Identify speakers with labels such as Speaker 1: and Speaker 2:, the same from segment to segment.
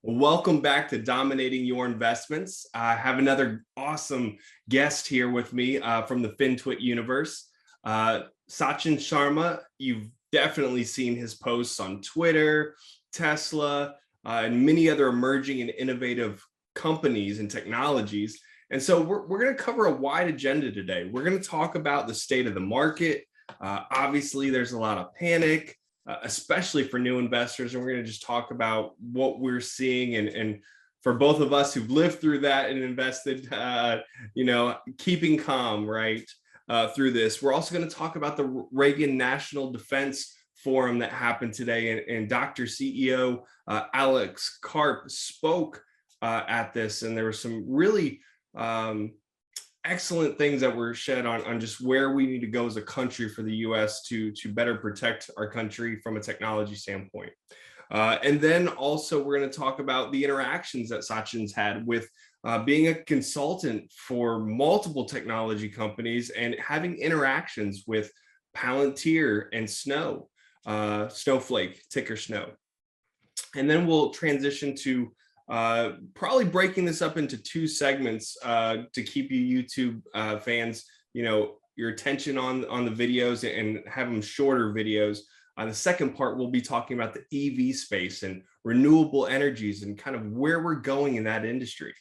Speaker 1: Welcome back to Dominating Your Investments. I have another awesome guest here with me from the FinTwit universe. Sachin Sharma, you've definitely seen his posts on Twitter, Tesla, and many other emerging and innovative companies and technologies. And so we're going to cover a wide agenda today. We're going to talk about the state of the market. Obviously, there's a lot of panic, especially for new investors. And we're going to just talk about what we're seeing. And for both of us who've lived through that and invested, keeping calm, right, through this. We're also going to talk about the Reagan National Defense Forum that happened today. And Dr. CEO Alex Karp spoke at this. And there were some really excellent things that were shed on just where we need to go as a country for the US to better protect our country from a technology standpoint. And then also we're going to talk about the interactions that Sachin's had with being a consultant for multiple technology companies and having interactions with Palantir and Snowflake, ticker Snow. And then we'll transition to probably breaking this up into two segments to keep you YouTube fans, your attention on the videos and have them shorter videos. The second part, we'll be talking about the EV space and renewable energies and kind of where we're going in that industry.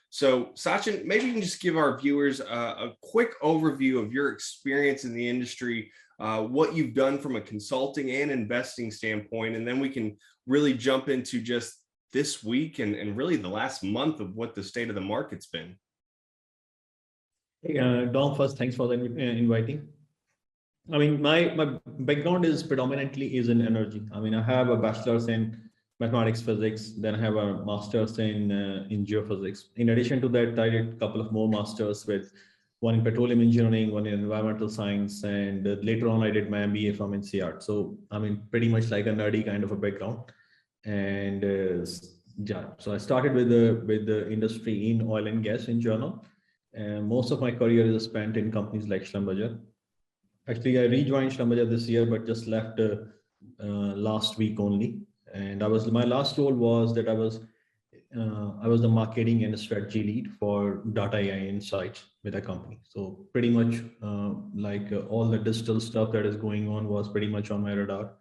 Speaker 1: So Sachin, maybe you can just give our viewers a quick overview of your experience in the industry, what you've done from a consulting and investing standpoint, and then we can really jump into just this week and really the last month of what the state of the market's been.
Speaker 2: Hey, Dom, first, thanks for the inviting. I mean, my background is predominantly in energy. I mean, I have a bachelor's in mathematics, physics, then I have a master's in geophysics. In addition to that, I did a couple of more masters, with one in petroleum engineering, one in environmental science, and later on I did my MBA from NCR. So I mean, pretty much like a nerdy kind of a background. And yeah, so I started with the industry in oil and gas in general, and most of my career is spent in companies like Schlumberger. Actually, I rejoined Schlumberger this year, but just left last week only. And my last role was that I was the marketing and strategy lead for data AI insights with a company. So pretty much all the digital stuff that is going on was pretty much on my radar.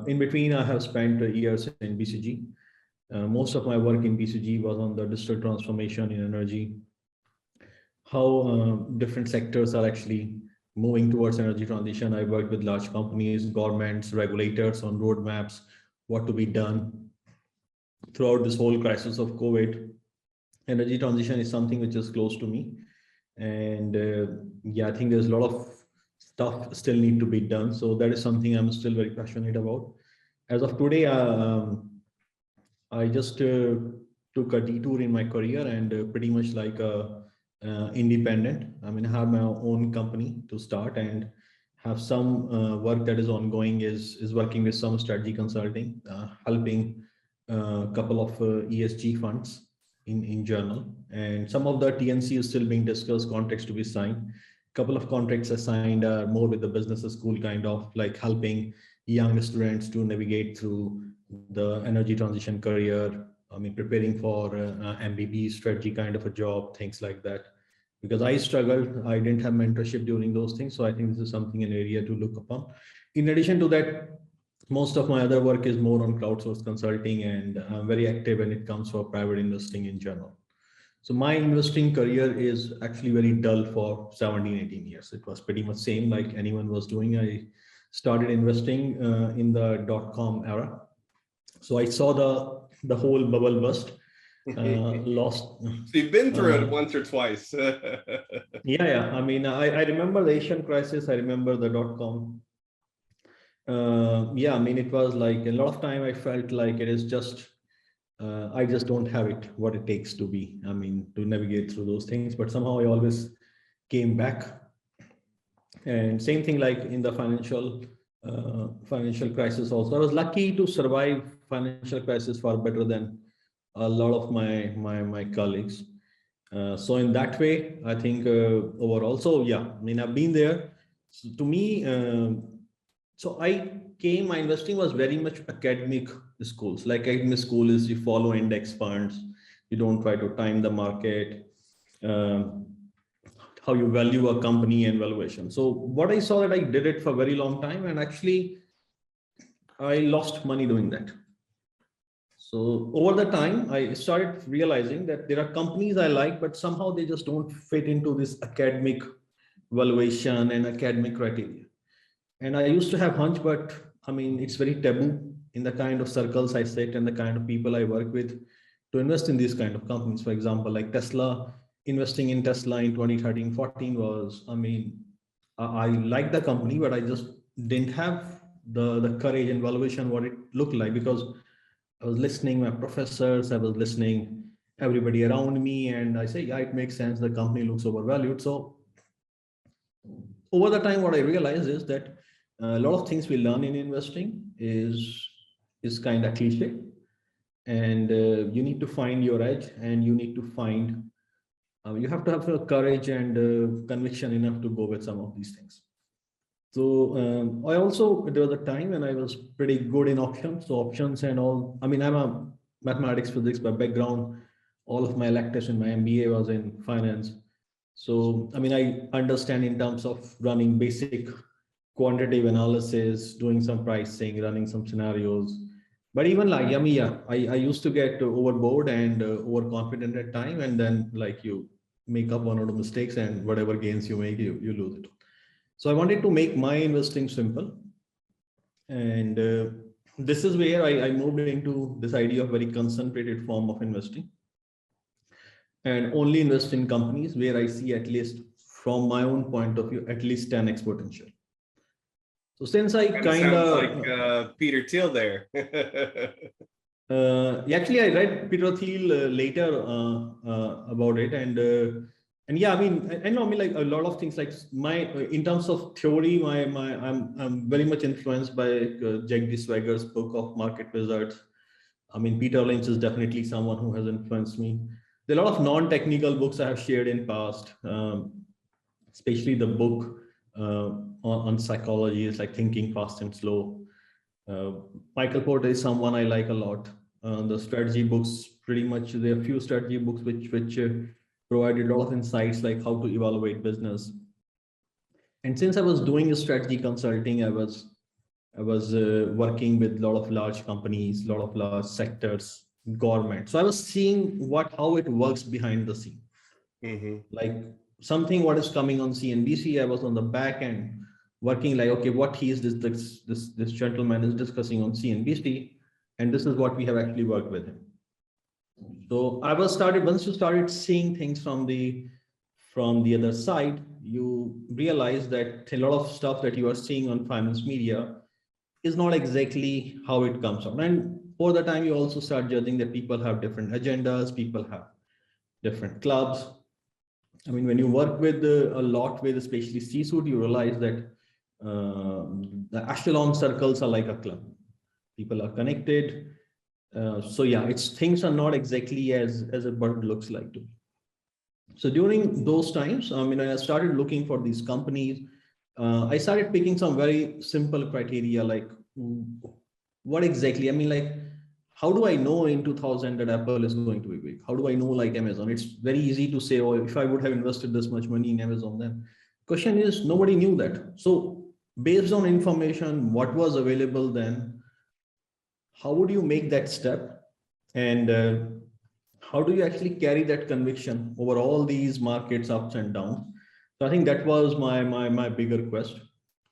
Speaker 2: In between, I have spent years in BCG. Most of my work in BCG was on the digital transformation in energy, how different sectors are actually moving towards energy transition. I worked with large companies, governments, regulators on roadmaps, what to be done throughout this whole crisis of COVID. Energy transition is something which is close to me. And yeah, I think there's a lot of stuff still need to be done. So that is something I'm still very passionate about. As of today, I just took a detour in my career and pretty much like independent. I mean, I have my own company to start and have some work that is ongoing, is working with some strategy consulting, helping a couple of ESG funds in journal. And some of the TNC is still being discussed, contracts to be signed. Couple of contracts assigned are more with the business school, kind of like helping young students to navigate through the energy transition career. I mean, preparing for MBB strategy kind of a job, things like that. Because I struggled, I didn't have mentorship during those things. So I think this is something, an area to look upon. In addition to that, most of my other work is more on crowdsourced consulting, and I'm very active when it comes for private investing in general. So my investing career is actually very dull for 17, 18 years. It was pretty much same like anyone was doing. I started investing in the .com era. So I saw the whole bubble burst. Lost.
Speaker 1: So you've been through it once or twice.
Speaker 2: Yeah. I mean, I remember the Asian crisis. I remember the .com. Yeah, I mean, it was like a lot of time I felt like it is just, I just don't have it, what it takes to be, I mean, to navigate through those things, but somehow I always came back. And same thing like in the financial crisis also. I was lucky to survive financial crisis far better than a lot of my colleagues. So in that way, I think overall, so yeah, I mean, I've been there. So to me, so I came, my investing was very much academic schools. Like academic school is you follow index funds, you don't try to time the market, um, how you value a company and valuation. So what I saw that I did it for a very long time, and actually I lost money doing that. So over the time, I started realizing that there are companies I like, but somehow they just don't fit into this academic valuation and academic criteria. And I used to have hunch, but I mean, it's very taboo in the kind of circles I sit and the kind of people I work with to invest in these kind of companies. For example, like Tesla, investing in Tesla in 2013, 14 was, I mean, I like the company, but I just didn't have the courage and valuation what it looked like, because I was listening my professors, I was listening everybody around me, and I say, yeah, it makes sense. The company looks overvalued. So over the time, what I realized is that a lot of things we learn in investing is kind of cliche, and you need to find your edge, and you need to find you have to have the courage and conviction enough to go with some of these things. So I also, there was a time when I was pretty good in options. So options and all, I mean, I'm a mathematics, physics by background. All of my electives in my MBA was in finance. So, I mean, I understand in terms of running basic quantitative analysis, doing some pricing, running some scenarios. But even like, I mean, yeah, I used to get overboard and overconfident at time. And then like you make up one or two mistakes, and whatever gains you make, you lose it. So I wanted to make my investing simple. And this is where I moved into this idea of very concentrated form of investing, and only invest in companies where I see, at least from my own point of view, at least 10x potential. So since I kind
Speaker 1: of
Speaker 2: of
Speaker 1: like Peter Thiel there.
Speaker 2: actually I read Peter Thiel later about it, and yeah, I mean, I know, I mean, like a lot of things, like my in terms of theory, I'm very much influenced by Jagdish Swagger's book of Market Wizards. I mean, Peter Lynch is definitely someone who has influenced me. There are a lot of non-technical books I have shared in past, especially the book on psychology, is like Thinking Fast and Slow. Michael Porter is someone I like a lot. The strategy books, pretty much, there are few strategy books which provided a lot of insights, like how to evaluate business. And since I was doing strategy consulting, I was working with a lot of large companies, a lot of large sectors, government. So I was seeing how it works behind the scene. Like something what is coming on CNBC, I was on the back end working, like, okay, what this gentleman is discussing on CNBC, and this is what we have actually worked with him. So once you started seeing things from the other side, you realize that a lot of stuff that you are seeing on finance media is not exactly how it comes out. And over the time, you also start judging that people have different agendas, people have different clubs. I mean, when you work with a lot with especially C-suite, you realize that the echelon circles are like a club. People are connected. So yeah, things are not exactly as a bird looks like to me. So during those times, I mean, I started looking for these companies. I started picking some very simple criteria, like what exactly, I mean, like, how do I know in 2000 that Apple is going to be big? How do I know, like Amazon? It's very easy to say, oh, if I would have invested this much money in Amazon, then question is, nobody knew that. So based on information, what was available then, how would you make that step? And how do you actually carry that conviction over all these markets ups and downs? So I think that was my bigger quest.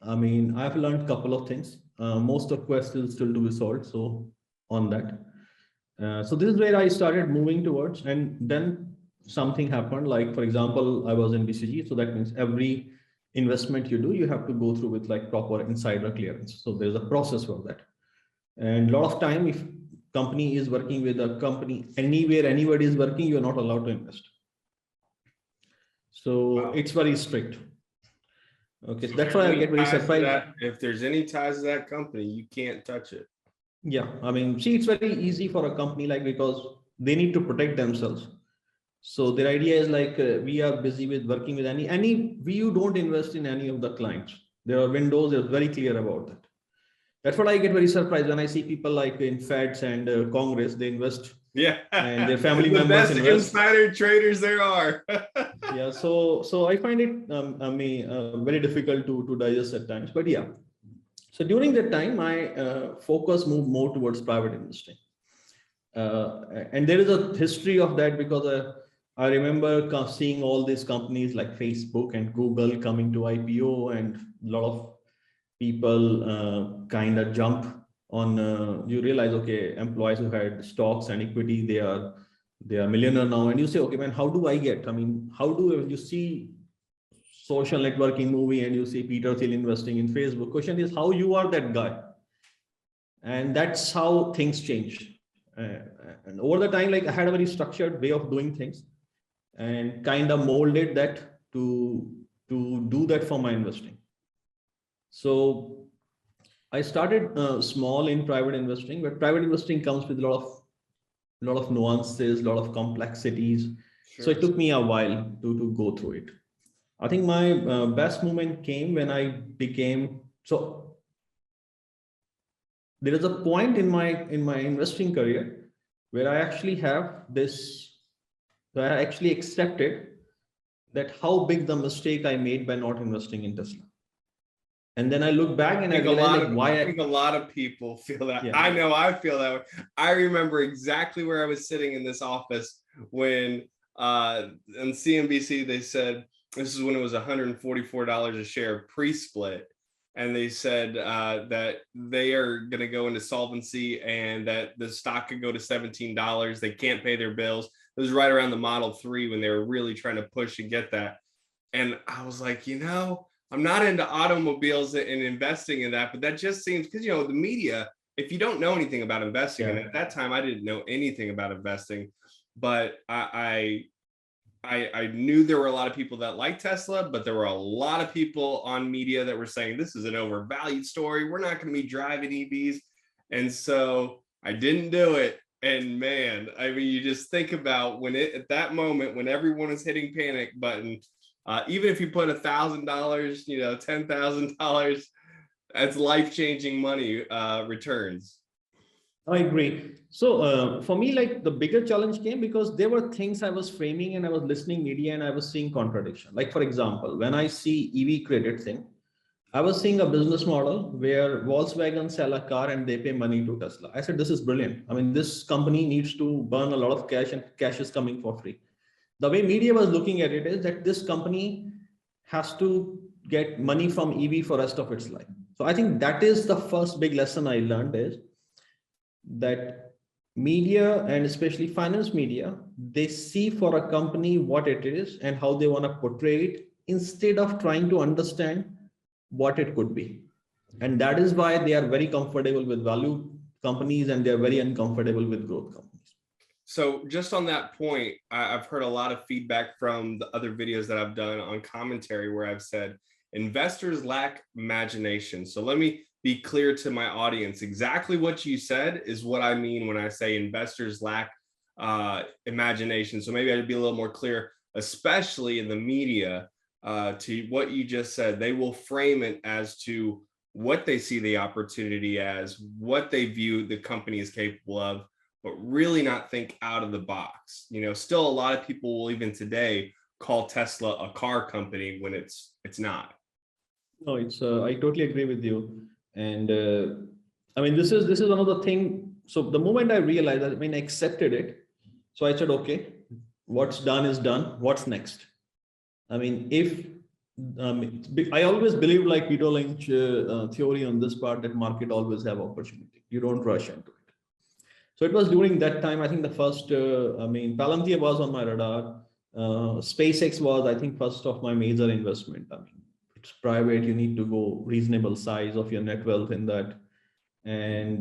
Speaker 2: I mean, I've learned a couple of things. Most of quest is still to be solved. So on that. So this is where I started moving towards, and then something happened. Like, for example, I was in BCG. So that means every investment you do, you have to go through with like proper insider clearance. So there's a process for that. And a lot of time, if company is working with a company, anywhere anybody is working, you're not allowed to invest. So it's very strict. Okay, so that's why I get very surprised.
Speaker 1: If there's any ties to that company, you can't touch it.
Speaker 2: Yeah, I mean, see, it's very easy for a company, like, because they need to protect themselves. So their idea is like, we are busy with working with you don't invest in any of the clients. There are windows, they're very clear about that. That's what I get very surprised when I see people like in Feds and Congress, they invest,
Speaker 1: Yeah.
Speaker 2: and their family
Speaker 1: The
Speaker 2: members
Speaker 1: best
Speaker 2: invest.
Speaker 1: insider traders there are.
Speaker 2: Yeah, so I find it very difficult to digest at times. But yeah, so during that time, my focus moved more towards private investing. And there is a history of that because I remember seeing all these companies like Facebook and Google coming to IPO, and a lot of people kind of jump on. You realize, okay, employees who had stocks and equity, they are millionaire now, and you say, okay, man, how do I get? I mean, how do you see social networking movie and you see Peter Thiel investing in Facebook? Question is how you are that guy, and that's how things change. And over the time, like I had a very structured way of doing things, and kind of molded that to do that for my investing. So I started small in private investing, but private investing comes with a lot of nuances, a lot of complexities.
Speaker 1: Sure.
Speaker 2: So it took me a while to go through it. I think my best moment came when I became so. There is a point in my investing career where I actually have this, where I actually accepted that how big the mistake I made by not investing in Tesla. And then I look back and I realize like why
Speaker 1: I think a lot of people feel that.
Speaker 2: Yeah.
Speaker 1: I know I feel that way. I remember exactly where I was sitting in this office when on CNBC they said, this is when it was $144 a share pre-split. And they said that they are going to go into solvency and that the stock could go to $17. They can't pay their bills. It was right around the Model 3 when they were really trying to push and get that. And I was like, I'm not into automobiles and investing in that, but that just seems, because, the media, if you don't know anything about investing, and at that time I didn't know anything about investing, but I knew there were a lot of people that like Tesla, but there were a lot of people on media that were saying this is an overvalued story. We're not going to be driving EVs. And so I didn't do it. And man, I mean, you just think about at that moment when everyone is hitting panic button, even if you put $1,000, $10,000, that's life-changing money returns.
Speaker 2: I agree. So for me, like the bigger challenge came because there were things I was framing and I was listening media and I was seeing contradiction. Like for example, when I see EV credit thing, I was seeing a business model where Volkswagen sell a car and they pay money to Tesla. I said, this is brilliant. I mean, this company needs to burn a lot of cash and cash is coming for free. The way media was looking at it is that this company has to get money from EV for rest of its life. So I think that is the first big lesson I learned is that media and especially finance media, they see for a company what it is and how they want to portray it instead of trying to understand what it could be. And that is why they are very comfortable with value companies and they are very uncomfortable with growth companies.
Speaker 1: So just on that point, I've heard a lot of feedback from the other videos that I've done on commentary where I've said investors lack imagination. So let me be clear to my audience. Exactly what you said is what I mean when I say investors lack imagination. So maybe I'd be a little more clear, especially in the media, to what you just said. They will frame it as to what they see the opportunity as, what they view the company is capable of, but really not think out of the box. Still a lot of people will even today call Tesla a car company when it's not.
Speaker 2: No, it's I totally agree with you. And I mean, this is another thing. So the moment I realized, I mean, I accepted it. So I said, okay, what's done is done. What's next? I mean, I always believe like Peter Lynch theory on this part that market always have opportunity. You don't rush into it. So it was during that time, I think the first, Palantir was on my radar. SpaceX was, I think, first of my major investment. I mean, it's private, you need to go reasonable size of your net wealth in that. And,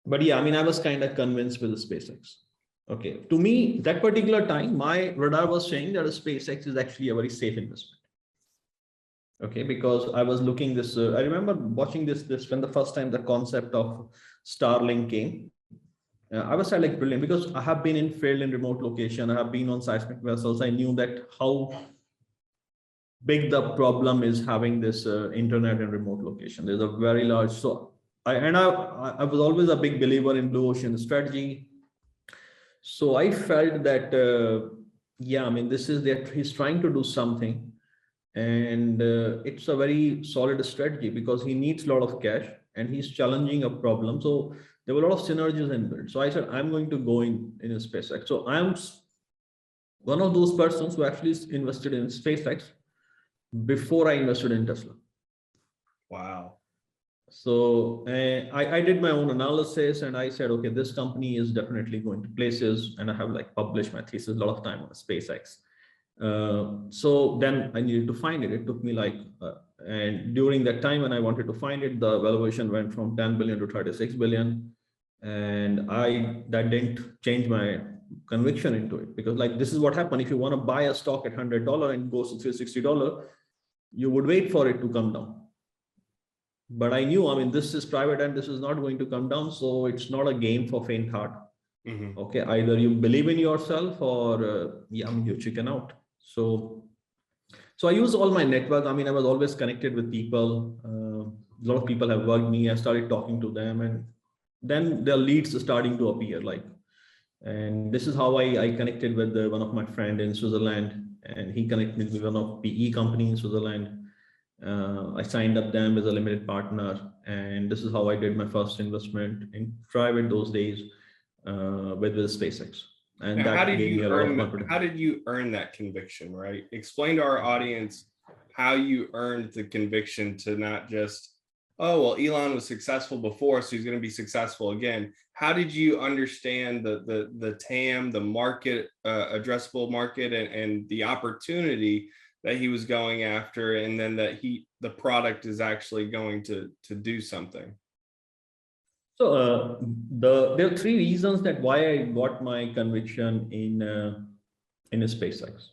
Speaker 2: but yeah, I mean, I was kind of convinced with the SpaceX. Okay, to me, that particular time, my radar was saying that a SpaceX is actually a very safe investment. Okay, because I was looking this, I remember watching this when the first time the concept of Starlink came. I was like brilliant because I have been in field in remote location. I have been on seismic vessels. I knew that how big the problem is having this internet and remote location. There's a very large, so I was always a big believer in blue ocean strategy. So I felt that, yeah, I mean, this is that he's trying to do something, and it's a very solid strategy because he needs a lot of cash and he's challenging a problem. So there were a lot of synergies inbuilt. So I said, I'm going to go in a SpaceX. So I'm one of those persons who actually invested in SpaceX before I invested in Tesla.
Speaker 1: Wow.
Speaker 2: So I did my own analysis and I said, okay, this company is definitely going to places, and I have like published my thesis a lot of time on SpaceX. So then I needed to find it. It took me like, and during that time when I wanted to find it, the valuation went from 10 billion to 36 billion. And that didn't change my conviction into it, because like, this is what happened. If you want to buy a stock at $100 and it goes to $360, you would wait for it to come down. But I knew, I mean, this is private and this is not going to come down. So it's not a game for faint heart. Mm-hmm. Okay, either you believe in yourself or yeah, I mean, you chicken out. So I use all my network. I mean, I was always connected with people. A lot of people have worked me. I started talking to them, and then their leads are starting to appear. Like, and this is how I connected with one of my friend in Switzerland, and he connected with one of PE company in Switzerland. I signed up them as a limited partner, and this is how I did my first investment in private those days with SpaceX. And
Speaker 1: now,
Speaker 2: that gave me a lot of confidence.
Speaker 1: How did you earn that conviction, right? Explain to our audience how you earned the conviction to not just, oh, well, Elon was successful before, so he's going to be successful again. How did you understand the TAM, the market, addressable market, and the opportunity that he was going after, and then that the product is actually going to do something?
Speaker 2: So there are three reasons that why I got my conviction in SpaceX.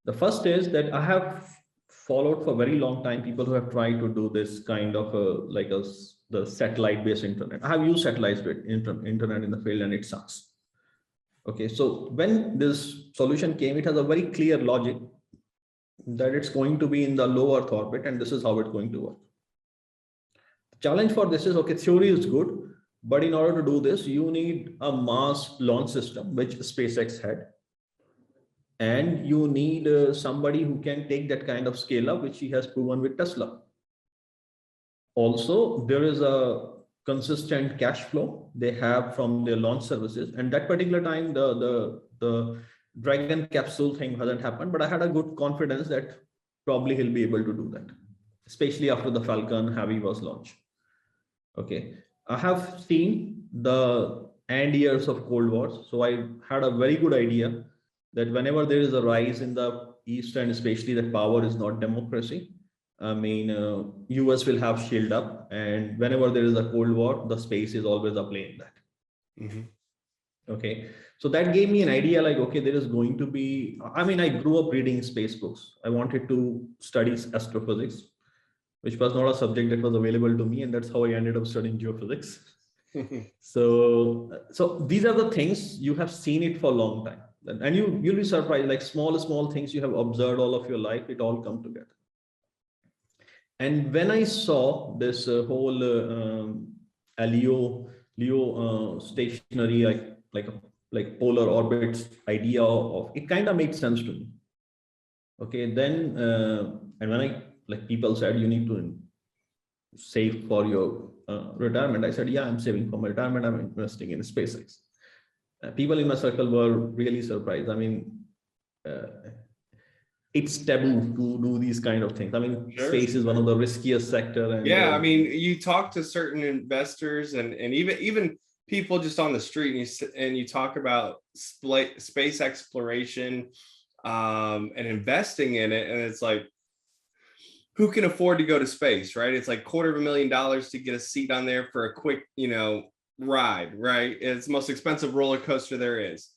Speaker 2: The first is that I have followed for a very long time people who have tried to do this kind of the satellite-based internet. I have used satellite-based internet in the field, and it sucks. Okay, so when this solution came, it has a very clear logic that it's going to be in the low Earth orbit, and this is how it's going to work. The challenge for this is, okay, theory is good, but in order to do this, you need a mass launch system, which SpaceX had. And you need somebody who can take that kind of scale up, which he has proven with Tesla. Also, there is a consistent cash flow they have from their launch services. And that particular time, the Dragon capsule thing hasn't happened, but I had a good confidence that probably he'll be able to do that, especially after the Falcon Heavy was launched. Okay, I have seen the end years of Cold Wars, so I had a very good idea that whenever there is a rise in the East, and especially that power is not democracy, I mean, US will have shield up, and whenever there is a Cold War, the space is always a play in that. Mm-hmm. Okay, so that gave me an idea like, okay, there is going to be, I mean, I grew up reading space books. I wanted to study astrophysics, which was not a subject that was available to me, and that's how I ended up studying geophysics. So these are the things you have seen it for a long time, and you'll be surprised, like small things you have observed all of your life, it all come together. And when I saw this whole LEO stationary, like polar orbits idea of it, kind of made sense to me. Okay, then and when I, like, people said you need to save for your retirement, I said, yeah, I'm saving for my retirement, I'm investing in SpaceX. People in my circle were really surprised. I mean, it's taboo to do these kind of things. I mean, sure, space is one of the riskiest sector. And
Speaker 1: yeah, I mean, you talk to certain investors and even people just on the street, and you talk about space exploration and investing in it, and it's like, who can afford to go to space, right? It's like $250,000 to get a seat on there for a quick, ride, right? It's the most expensive roller coaster there is.